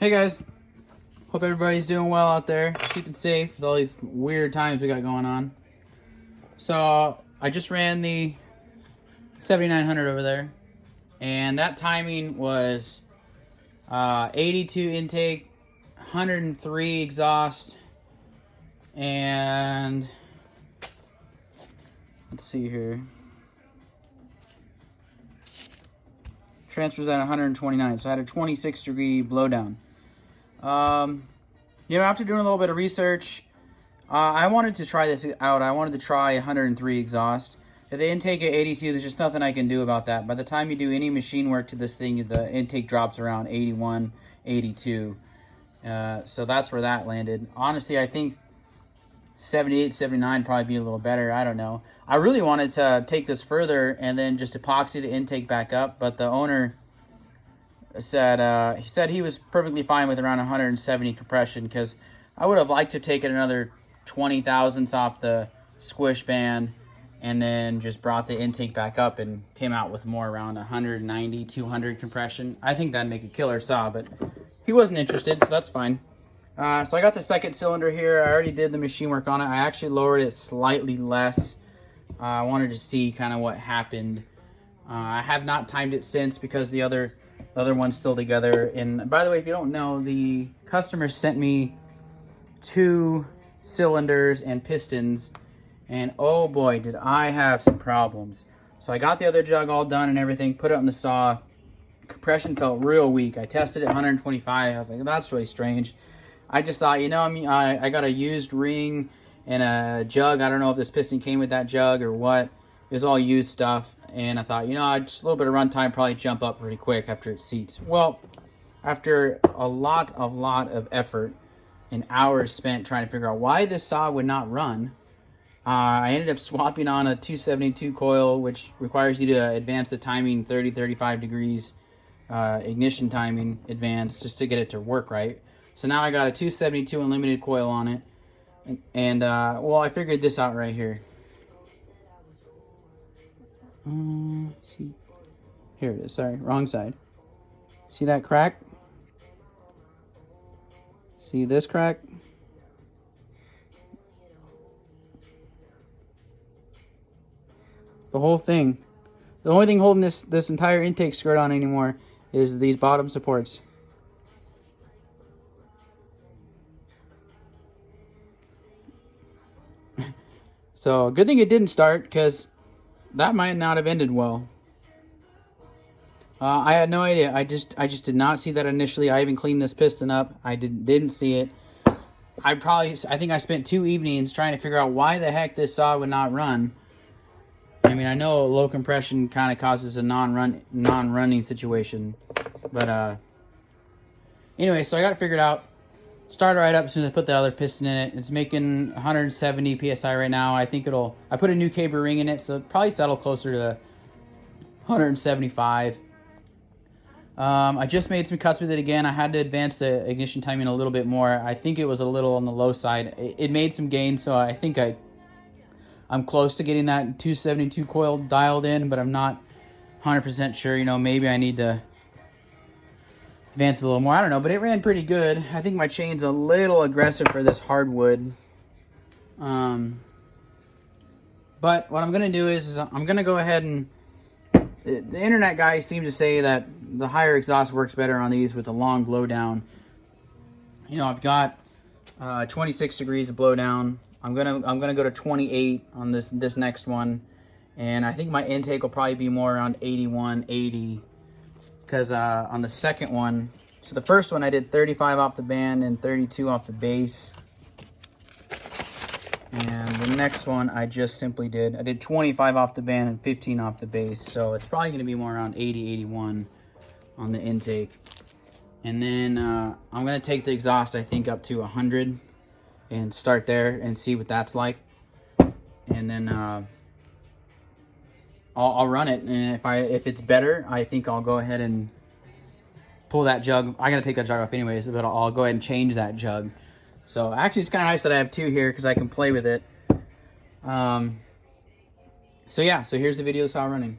Hey guys, hope everybody's doing well out there, keeping safe with all these weird times we got going on. So I just ran the 7900 over there, and that timing was 82 intake, 103 exhaust, and let's see here. Transfers at 129, so I had a 26-degree blowdown. After doing a little bit of research, I wanted to try this out. I wanted to try 103 exhaust. If the intake at 82, there's just nothing I can do about that. By the time you do any machine work to this thing, the intake drops around 81, 82. So that's where that landed. Honestly, I think 78, 79 probably be a little better. I don't know. I really wanted to take this further and then just epoxy the intake back up, but the owner said he was perfectly fine with around 170 compression, because I would have liked to take it another 20 thousandths off the squish band and then just brought the intake back up and came out with more around 190, 200 compression. I think that'd make a killer saw, but he wasn't interested, so that's fine. So I got the second cylinder here. I already did the machine work on it. I actually lowered it slightly less. I wanted to see kind of what happened. I have not timed it since because the other one's still together. And by the way, if you don't know, the customer sent me 2 cylinders and pistons, and oh boy, did I have some problems. So I got the other jug all done and everything, put it on the saw. Compression felt real weak. I tested it 125. I was like, that's really strange. I just thought, I got a used ring and a jug. I don't know if this piston came with that jug or what. It was all used stuff. And I thought, just a little bit of runtime, probably jump up pretty quick after it seats. Well, after a lot of effort and hours spent trying to figure out why this saw would not run, I ended up swapping on a 272 coil, which requires you to advance the timing 30, 35 degrees, ignition timing advance, just to get it to work right. So now I got a 272 unlimited coil on it. And well, I figured this out right here. See, here it is. Sorry, wrong side. See that crack? See this crack? The whole thing. The only thing holding this entire intake skirt on anymore is these bottom supports. So good thing it didn't start, because that might not have ended well. I had no idea. I just did not see that initially. I even cleaned this piston up. I didn't see it. I think I spent 2 evenings trying to figure out why the heck this saw would not run. I mean, I know low compression kind of causes a non-running situation, but anyway, so I got it figured out. Started right up as soon as I put the other piston in it. It's making 170 psi right now. I think I put a new caber ring in it, so it'll probably settle closer to 175. I just made some cuts with it again. I had to advance the ignition timing a little bit more. I think it was a little on the low side. It made some gains, so I think I'm close to getting that 272 coil dialed in, but I'm not 100% sure. Maybe I need to advance a little more. I don't know, but it ran pretty good. I think my chain's a little aggressive for this hardwood. But what I'm going to do is I'm going to go ahead and... The internet guys seem to say that the higher exhaust works better on these with a long blowdown. I've got 26 degrees of blowdown. I'm gonna go to 28 on this next one, and I think my intake will probably be more around 81, 80. Because on the second one, so the first one I did 35 off the band and 32 off the base. And the next one I did 25 off the band and 15 off the base. So it's probably going to be more around 80, 81 on the intake. And then I'm going to take the exhaust, I think, up to 100 and start there and see what that's like. And then I'll run it, and if it's better, I think I'll go ahead and pull that jug. I gotta take that jug off anyways, but I'll go ahead and change that jug. So actually, it's kind of nice that I have 2 here because I can play with it. So yeah, so here's the video of saw running.